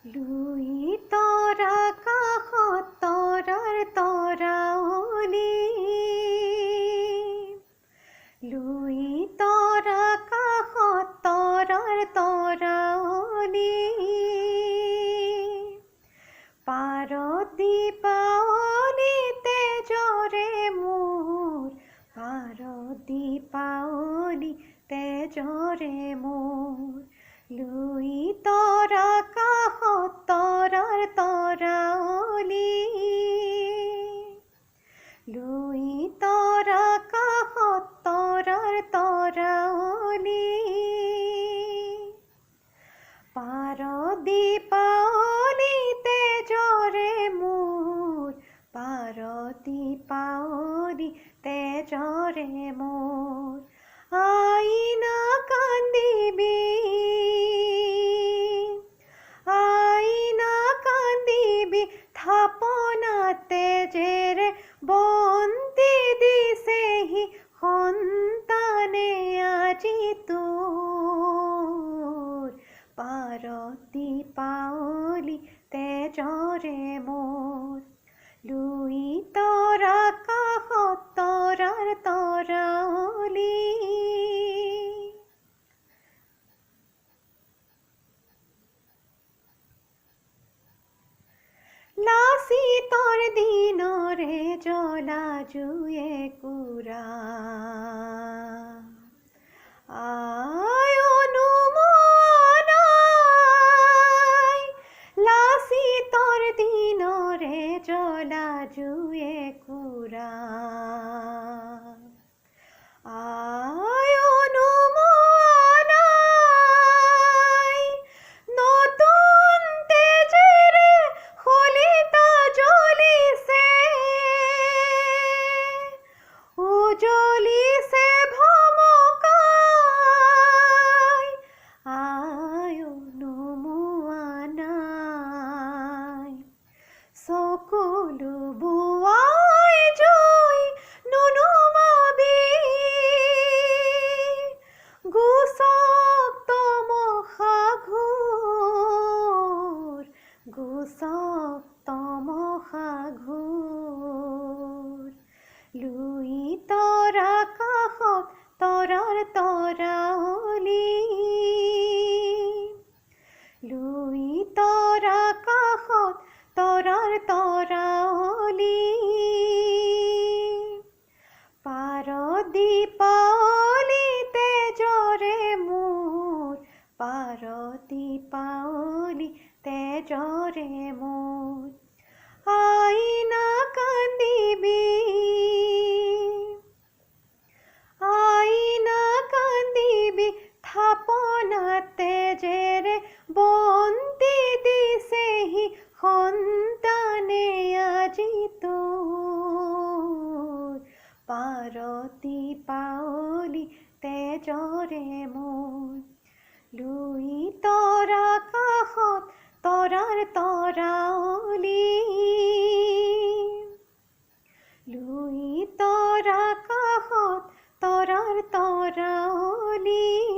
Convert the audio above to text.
Louis তৰা কাষত তৰাৰ তৰাৱলী, লুই তৰা কাষত তৰাৰ তৰাৱলী, পাৰত দীপাৱলী তেজৰে মোৰ, পাৰত দীপাৱলী তেজৰে মোৰ, লুই তৰা কাষত তৰাৰ তৰাৱলী, লুই তৰা কাষত তৰাৰ তৰাৱলী, পাৰত দীপাৱলী তেজৰে মোৰ, পাৰত দীপাৱলী তেজৰে মোৰ, আইনা কান্দিবি, আইনা কান্দিবি, থাপনা তেজেৰে বন্তি দিছেহি সন্তানে আজি তোৰ, পাৰত দীপাৱলী তেজৰে মোৰ, লুই তৰা কাষত তৰাৰ তৰাৱলী। লাচিতৰ দিনৰে জ্বলা জুয়ে কুৰা, আই অনুমোৱা নাই, লাচিতৰ দিনৰে জ্বলা জুয়ে কুৰা, আই অনুমোৱা নাই, নতুন তেজেৰে শলিতা জ্বলিছে, উজ্বলিছে ভমকাই, আই অনুমোৱা নাই, চকুলো বোৱাই জুই নুনুমাবি, গুচক তমসা ঘোৰ, গুচক তমসা ঘোৰ, লুই তৰা কাষত তৰাৰ তৰাৱলী, লুই তৰা কাষত তৰাৰ তৰাৱলী, পাৰত দীপাৱলী তেজৰে মোৰ, পাৰত দীপাৱলী তেজৰে মোৰ, আইনা কান্দিবি, আইনা কান্দিবি, থাপনা তেজেৰে বন্তি দিছেহি সন্তানে আজি তোৰ, পাৰত দীপাৱলী তেজৰে মোৰ, লুই তৰা কাষত তৰাৰ তৰাৱলী, লুই তৰা কাষত তৰাৰ তৰাৱলী।